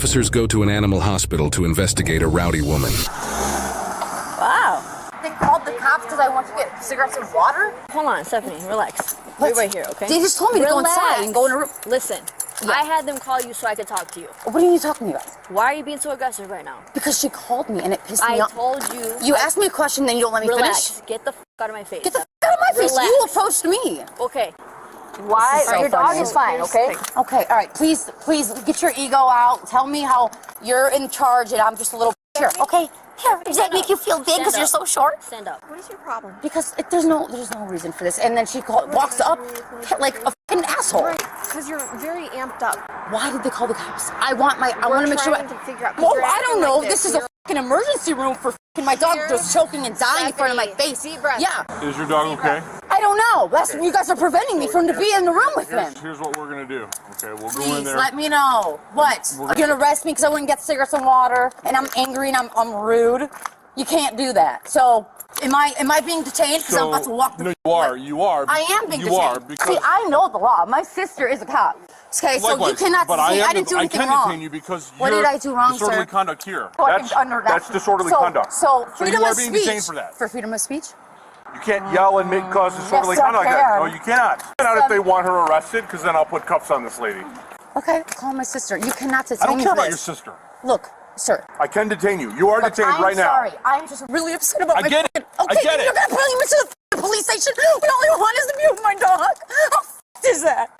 Officers go to an animal hospital to investigate a rowdy woman. Wow. They called the cops because I want to get cigarettes and water? Hold on, Stephanie, relax. Wait right here, okay? They just told me to go inside and go in a room. Listen, I had them call you so I could talk to you. What are you talking about? Why are you being so aggressive right now? Because she called me and it pissed me off. I told you. You asked me a question, then you don't let me Relax. finish? Get the out of my face. Get the out of my face. Relax. You approached me. Okay. Why? So Your dog is fine, okay? Okay, all right. Please get your ego out. Tell me how you're in charge and I'm just a little here. Okay. Here. Does that make you feel big because you're so short? Stand up. What is your problem? Because there's no reason for this. And then she walks up like a fucking asshole. Right. Because you're very amped up. Why did they call the cops? I want to make sure. To figure out. Oh, I don't know. This is a fucking emergency room for fucking my dog just choking and dying in front of my face. Deep breath. Yeah. Is your dog okay? I don't know. That's you guys are preventing me from to be in the room with him. Here's what we're gonna do. Okay, we'll go in Please there. let me know. What? You're gonna arrest me because I wouldn't get cigarettes and water, and I'm angry and I'm rude. You can't do that. So, am I being detained because I'm about to walk the... No, you are. I am being detained. You are, because... See, I know the law. My sister is a cop. Okay, so you cannot detain me. I didn't do anything wrong. I can detain you because what did I do wrong, disorderly sir? conduct here. That's disorderly conduct. So freedom you are of being speech. detained for that. For freedom of speech? You can't yell and cause disorderly Yes, I conduct like that. can. No, you cannot. Find out if they want her arrested, because then I'll put cuffs on this lady. Okay, call my sister. You cannot detain me. I don't care about your this. sister. Look, sir. I can detain you. You are detained right now. I'm sorry. I'm just really upset about my... I get it. Okay, I get it. You're gonna pull me to the police station? We only want is to be with my dog. How is that?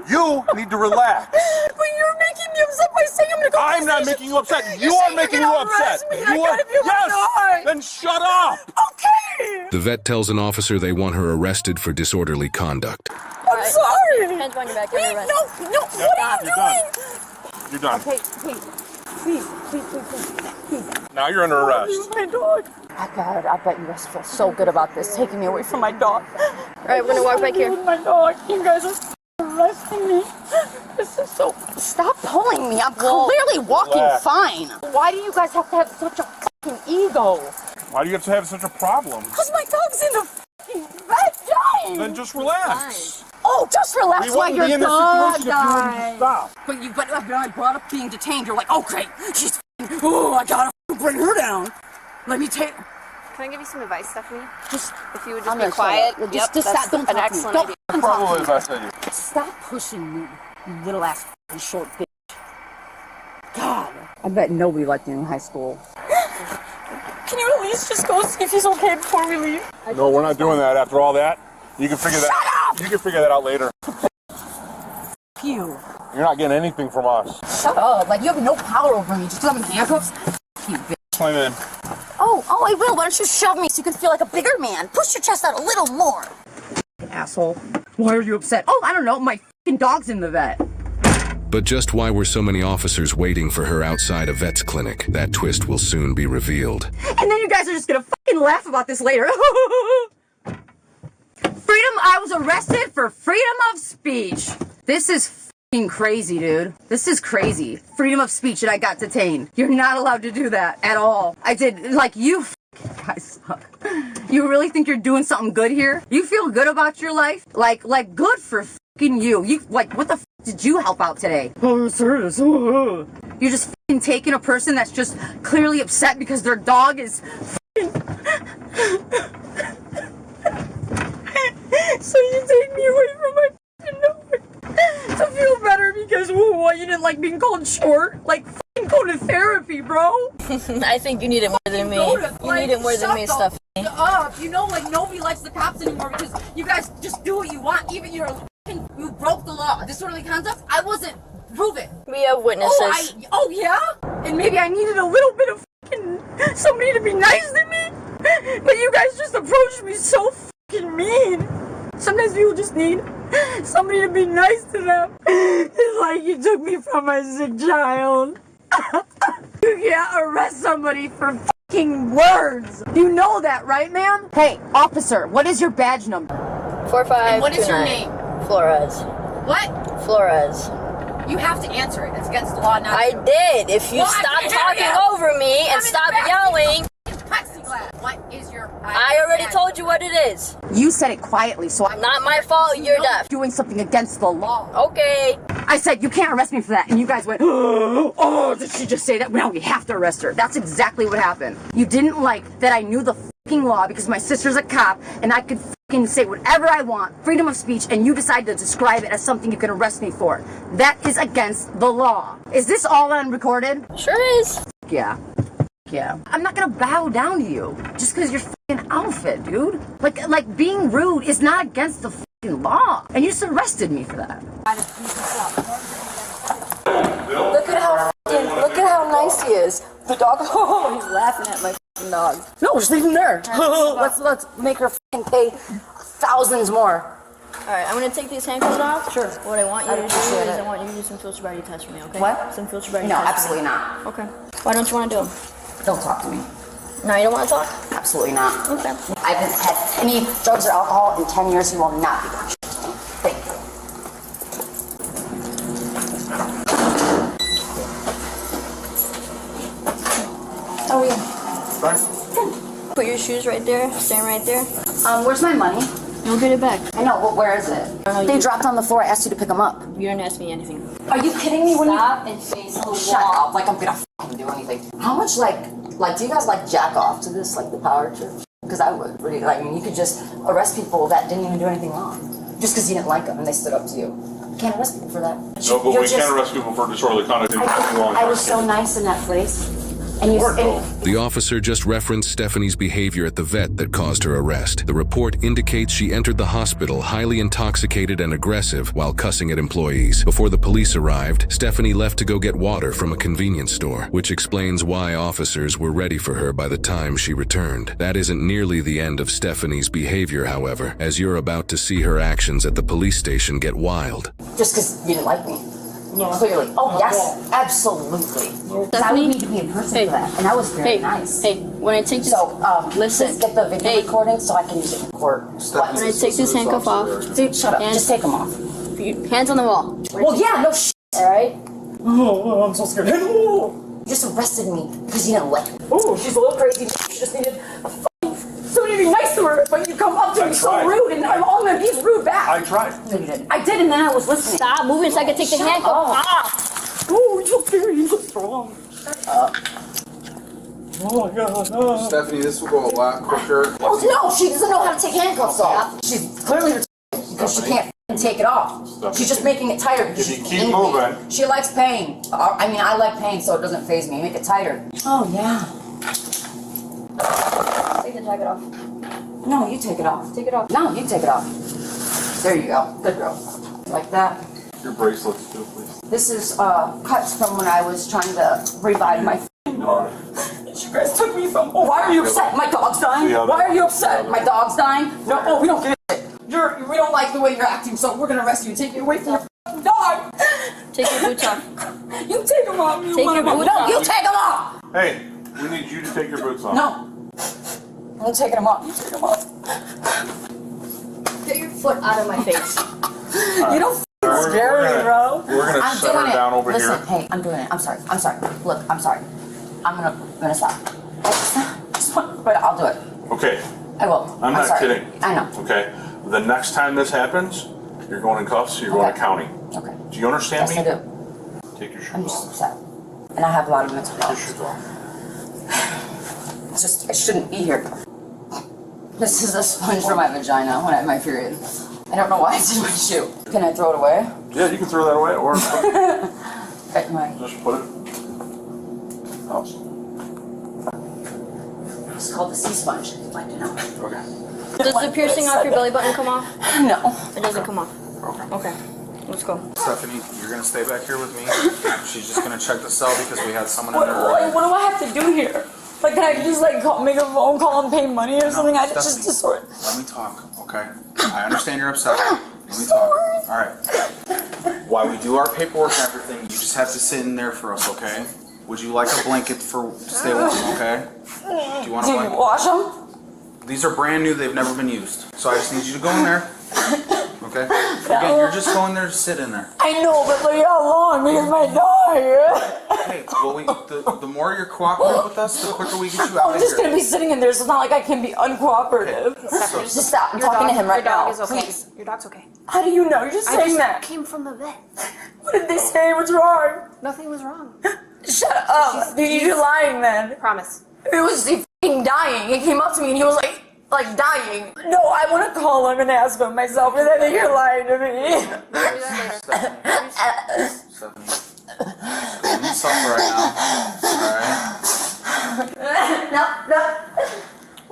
You need to relax. But you're making me upset by saying I'm gonna go to the I'm not station. making you upset. You You're are saying making you're you gonna upset. arrest me. I You gotta be with my yes. dog. Then shut up. Okay. The vet tells an officer they want her arrested for disorderly conduct. I'm sorry. Hands behind your back. Wait, You're no, what are you doing? You're done. Okay, please. Now you're under arrest. My dog. Oh God, I bet you guys feel so good about this, taking me away from my dog. All right, we're gonna walk back here. My dog, you guys are arresting me. This is so... Stop pulling me. I'm clearly walking fine. Why do you guys have to have such a fucking ego? Why do you have to have such a problem? Because my dog's in the fucking vet dying. Then just relax. Oh, just relax while be your in this dog situation if you wouldn't dies. stop. But when I brought up being detained, you're like, okay, she's I gotta bring her down. Let me take... Can I give you some advice, Stephanie? Just... If you would just I'm be gonna quiet. shut up. Yep, Just that's stop. Don't an talk to me. excellent Don't idea. talk to Probably me. the best idea. Stop pushing me, you little ass fucking short bitch. God, I bet nobody liked me in high school. Can you at least just go see if he's okay before we leave? No, we're not doing that. After all that, you can figure that. Shut up! You can figure that out later. You. You're not getting anything from us. Shut up. Like, you have no power over me just because I'm in handcuffs. You bitch. Climb in. Oh, I will. Why don't you shove me so you can feel like a bigger man? Push your chest out a little more. Asshole. Why are you upset? Oh, I don't know. My fucking dog's in the vet. But just why were so many officers waiting for her outside a vet's clinic? That twist will soon be revealed. And then you guys are just gonna fucking laugh about this later. I was arrested for freedom of speech. This is fucking crazy, dude. This is crazy. Freedom of speech and I got detained. You're not allowed to do that at all. I did, like, you guys suck. You really think you're doing something good here? You feel good about your life? Like good for fucking you. You, like, what the did you help out today? Oh, serious. You're just fucking taking a person that's just clearly upset because their dog is fucking... So you take me away from my fucking dog to feel better because, what, you didn't like being called short? Like, fucking go to therapy, bro. I think you need it more than me. You need it more than me, Stephanie. You know, like, nobody likes the cops anymore because you guys just do what you want. Even you broke the law. Disorderly conduct, I wasn't proven. We have witnesses. Oh, yeah? And maybe I needed a little bit of fucking somebody to be nice to me. But you guys just approached me so fucking mean. Sometimes people just need somebody to be nice to them. It's like you took me from my sick child. You can't arrest somebody for fucking words. You know that, right, ma'am? Hey, officer, what is your badge number? 4529. And what is your name? Flores. What? Flores. You have to answer it. It's against the law not I to. did. If you Well, stop I can't hear talking you. over me and stop yelling. Plexiglass. What is your... I already told you what it is. You said it quietly, so I'm... Not my fault, you're deaf. Doing something against the law. Okay. I said, you can't arrest me for that. And you guys went, oh, did she just say that? No, we have to arrest her. That's exactly what happened. You didn't like that I knew the fucking law because my sister's a cop and I could fucking say whatever I want, freedom of speech, and you decided to describe it as something you can arrest me for. That is against the law. Is this all unrecorded? Sure is. Yeah. Yeah. I'm not gonna bow down to you just because your fucking outfit, dude. Like being rude is not against the fucking law. And you just arrested me for that. Look at how nice he is. The dog, oh, he's laughing at my fucking dog. No, just leave him there. let's make her fucking pay thousands more. Alright, I'm gonna take these handcuffs off. Sure. What I want you to do is I want you to do some field sobriety tests for me, okay? What? Some field sobriety No, tests. absolutely not. Okay. Why don't you want to do them? Don't talk to me. No, you don't want to talk? Absolutely not. Okay. I haven't had any drugs or alcohol in 10 years. You will not be doing shit to me. Thank you. How are you? Fine. Put your shoes right there, stand right there. Where's my money? You'll get it back. I know, but where is it? They dropped on the floor. I asked you to pick them up. You didn't ask me anything. Are you kidding me? Stop and face the wall. Shut up. Like I'm gonna fucking do anything. How much like do you guys like jack off to this, like the power trip? Because I would. Really, like, I mean, you could just arrest people that didn't even do anything wrong. Just because you didn't like them and they stood up to you. You can't arrest people for that. No, but we can't arrest people for disorderly conduct. I was so nice in that place. And you The officer just referenced Stephanie's behavior at the vet that caused her arrest. The report indicates she entered the hospital highly intoxicated and aggressive while cussing at employees. Before the police arrived, Stephanie left to go get water from a convenience store, which explains why officers were ready for her by the time she returned. That isn't nearly the end of Stephanie's behavior, however, as you're about to see her actions at the police station get wild. just because you didn't like me. No. Clearly. Oh, yes, absolutely. Because I would need to be in person for that, and I was very nice. Hey, when I take this, listen. Please get the video recording so I can use it in court. When I take this handcuff off, Dude, shut up. Just take them off. Hands on the wall. Well, yeah, no shit. All right. Oh, I'm so scared. You just arrested me because you didn't like me. Oh, she's a little crazy. She just needed somebody to be nice to her, but you come up to me so rude, and I'm all gonna be rude back. I tried. No, you didn't. I did, and then I was listening. Stop moving so I can take the handcuff off. Oh, you're so scary. You're so strong. Oh my God. No. Stephanie, this will go a lot quicker. Oh no, she doesn't know how to take handcuffs off. She's clearly retarded because she can't take it off. She's just making it tighter. If you keep moving. She likes pain. I mean, I like pain, so it doesn't faze me. Make it tighter. Oh yeah. Take the jacket off. No, you take it off. Take it off. No, you take it off. There you go. Good girl. Like that. Your bracelets too, please. This is cuts from when I was trying to revive my dog. You guys took me from. Oh, why are you upset? My dog's dying. Why are you upset? My dog's dying. No, oh, we don't get it. We don't like the way you're acting, so we're gonna arrest you and take you away from your dog. Take your boots off. You take them off. Take your boots off. No, you take them off. Hey, we need you to take your boots off. No. I'm taking them off. You take them off. Get your foot out of my face. You don't scare me, bro. We're gonna set her down over here. Listen, hey, I'm doing it. I'm sorry. Look, I'm sorry. I'm gonna stop. But I'll do it. Okay. I will. I'm not sorry. kidding. I know. Okay. The next time this happens, you're going in cuffs. You're going to county. Okay. Do you understand Yes, me? I do. Take your shoes I'm just off. upset. And I have a lot of mental Take your health. shoes off. It's just, I shouldn't be here. This is a sponge for my vagina when I have my period. I don't know why it's in my shoe. Can I throw it away? Yeah, you can throw that away, or Okay, just put it. Oh, it's called the sea sponge, if you'd like to know. okay. Does the piercing off your belly button come off? No. It doesn't come off. Okay. Okay. Let's go. Stephanie, you're gonna stay back here with me. She's just gonna check the cell because we had someone in What, there. what do I have to do here? Like, can I just like make a phone call and pay money or something? I Stephanie, just sort. Let me talk, okay? I understand you're upset. Let me talk. All right. While we do our paperwork and everything, you just have to sit in there for us, okay? Would you like a blanket to stay warm, okay? Do you want a Do you blanket? wash them? These are brand new. They've never been used. So I just need you to go in there. Okay? Again, you're just going there to sit in there. I know, but look how long because my dog. Hey, well, the more you're cooperative with us, the quicker we get you out I'm of just here. gonna be sitting in there, so it's not like I can be uncooperative. So, Just stop. I'm talking to him right now. Your dog is okay. Please. Your dog's okay. How do you know? You're just saying that. Came from the vet. What did they say? What's wrong? Nothing was wrong. Shut up. You're lying then. Promise. It was he f***ing dying. He came up to me and he was like dying. No, I want to call him and ask him myself, and then you're lying to me. Stephanie, just go and suffer right now. Alright? No.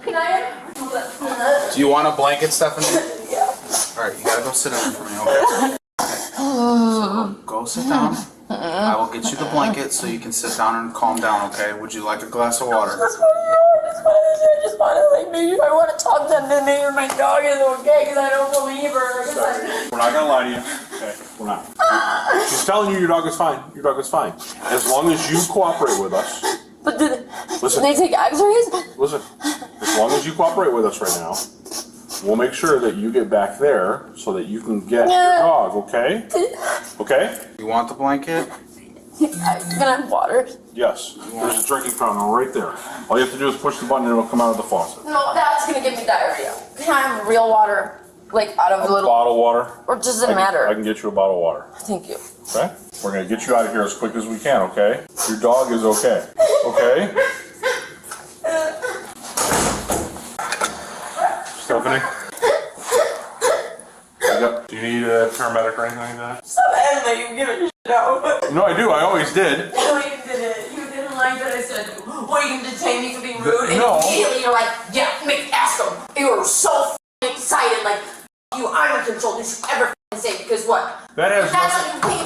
Can I? Do you want a blanket, Stephanie? Yeah. Alright, you gotta go sit down for me, okay? So, go sit down. I will get you the blanket so you can sit down and calm down, okay? Would you like a glass of water? I just want to like, maybe if I want to talk to them, then maybe my dog is okay, because I don't believe her. We're not gonna lie to you. Okay, we're not. She's telling you your dog is fine. Your dog is fine. As long as you cooperate with us. But did Listen. they take x-rays? Listen. As long as you cooperate with us right now, we'll make sure that you get back there so that you can get your dog, okay? Okay? You want the blanket? Can I have water? Yes. There's a drinking fountain right there. All you have to do is push the button and it'll come out of the faucet. No, that's gonna give me diarrhea. Can I have real water, like out of a little? Bottle water. Or does it matter? I can get you a bottle of water. Thank you. Okay? We're gonna get you out of here as quick as we can, okay? Your dog is okay. Okay? Stephanie? Do you need a paramedic or anything like that? Stop acting like you give it shit out. No, I do. I always did. No, you didn't. You didn't like that I said, what, are you gonna detain me for being rude? And No. immediately you're like, yeah, ask him. You were so excited, like, you, I'm in control. You should ever say, because what? That has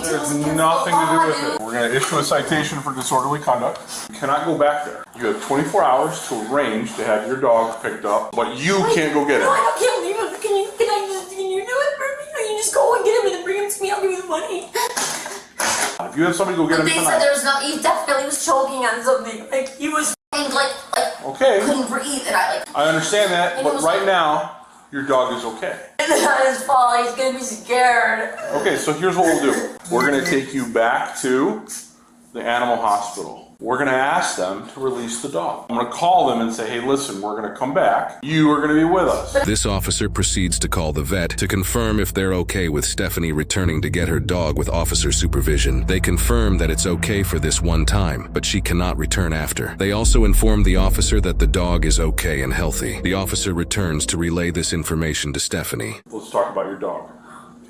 There's nothing to do with it. We're going to issue a citation for disorderly conduct. You cannot go back there. You have 24 hours to arrange to have your dog picked up, but you can't go get it. No, I can't leave him. Can you do it for me? Can you just go and get him and then bring him to me? I'll give you the money. If you have somebody go get him They said tonight. there's no, he definitely was choking on something. Like, he was like Okay, couldn't breathe, and I understand that, but right now, your dog is okay. it's not his fault. He's gonna be scared. Okay, so here's what we'll do. We're going to take you back to the animal hospital. We're going to ask them to release the dog. I'm going to call them and say, hey, listen, we're going to come back. You are going to be with us. This officer proceeds to call the vet to confirm if they're okay with Stephanie returning to get her dog with officer supervision. They confirm that it's okay for this one time, but she cannot return after. They also inform the officer that the dog is okay and healthy. The officer returns to relay this information to Stephanie. Let's talk about your dog.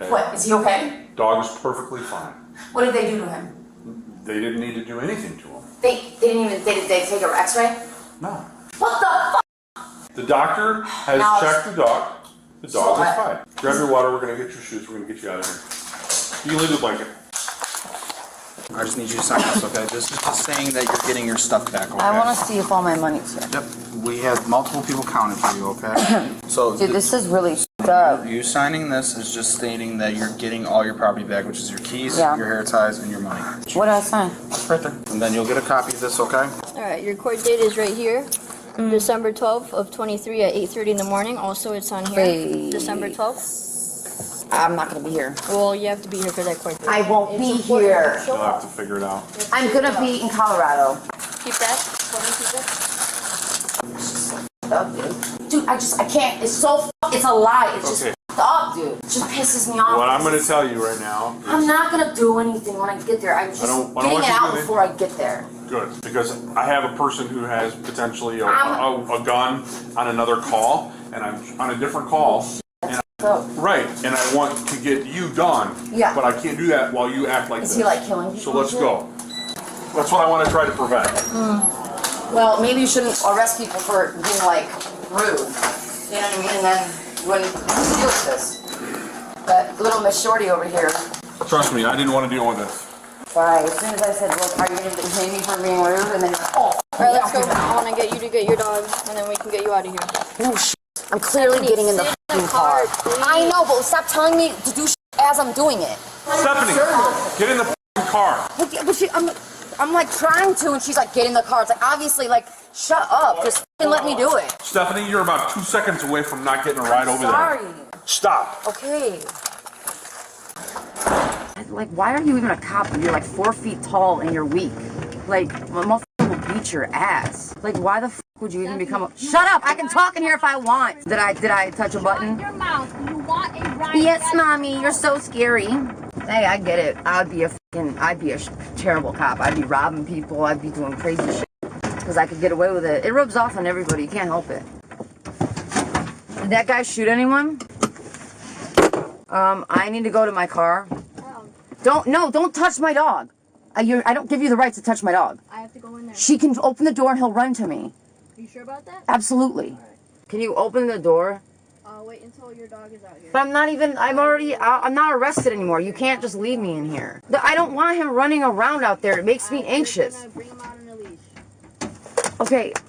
Okay? What? Is he okay? Dog is perfectly fine. What did they do to him? They didn't need to do anything to him. They didn't even. Did they take an X-ray? No. What the fuck? The doctor has Now- checked the dog. The dog So is fine. Grab your water. We're going to get your shoes. We're going to get you out of here. You can leave the blanket. I just need you to sign this, okay? This is just saying that you're getting your stuff back, okay? I want to see if all my money's here. Yep. We have multiple people counting for you, okay? So, Dude, this is really up. you signing this is just stating that you're getting all your property back, which is your keys, Yeah. your hair ties, and your money. What did I sign? Right there. And then you'll get a copy of this, okay? All right, your court date is right here. December 12th of 23 at 8:30 in the morning. Also, it's on here. Hey. December 12th. I'm not gonna be here. Well, you have to be here for that court date. I won't be here. You'll have to figure it out. I'm gonna be in Colorado. Keep that. Hold on, keep that. Dude, I can't. It's so. It's a lie. It's just Okay. up, dude. It just pisses me off. What I'm going to tell you right now I'm is not gonna do anything when I get there. I'm just don't getting want it you to out do before I get there. good, because I have a person who has potentially a gun on another call, and I'm on a different call. So, Right, and I want to get you done. Yeah. But I can't do that while you act like is this. he like killing people? So let's and go. That's what I want to try to prevent. shit? Well, maybe you shouldn't arrest people for being like rude. You know what I mean? And then when who deals with this? That little Miss Shorty over here. Trust me, I didn't want to deal with this. Right. As soon as I said, "Look, are you going to detain me for being rude?" and then you're like, "Oh, All right, let's go. I want to get you to get your dog, and then we can get you out of here. no shit. I'm clearly getting in the Sit in the fucking car. car, I know, but stop telling me to do shit as I'm doing it. Stephanie, get in the f***ing car. But I'm like trying to, and she's like, "Get in the car." It's like, obviously, like, shut up. Just fucking let me do it. Stephanie, you're about 2 seconds away from not getting a ride over Sorry. there. Stop. Okay. Like, why are you even a cop when you're like 4 feet tall and you're weak? Like, a motherfucker will beat your ass. Like, why the f would you even become a— Shut up! I can talk in here if I want. Did I touch a button? Your mouth. You want a ride? Yes, mommy. You're so scary. Hey, I get it. I'd be a terrible cop. I'd be robbing people. I'd be doing crazy shit because I could get away with it. It rubs off on everybody. You can't help it. Did that guy shoot anyone? I need to go to my car. Don't touch my dog. I don't give you the right to touch my dog. I have to go in there. She can open the door and he'll run to me. Are you sure about that? Absolutely. Can you open the door? Wait until your dog is out here. But I'm not arrested anymore. You can't just leave me in here. I don't want him running around out there. It makes me anxious. I'm gonna bring him out on a leash. Okay,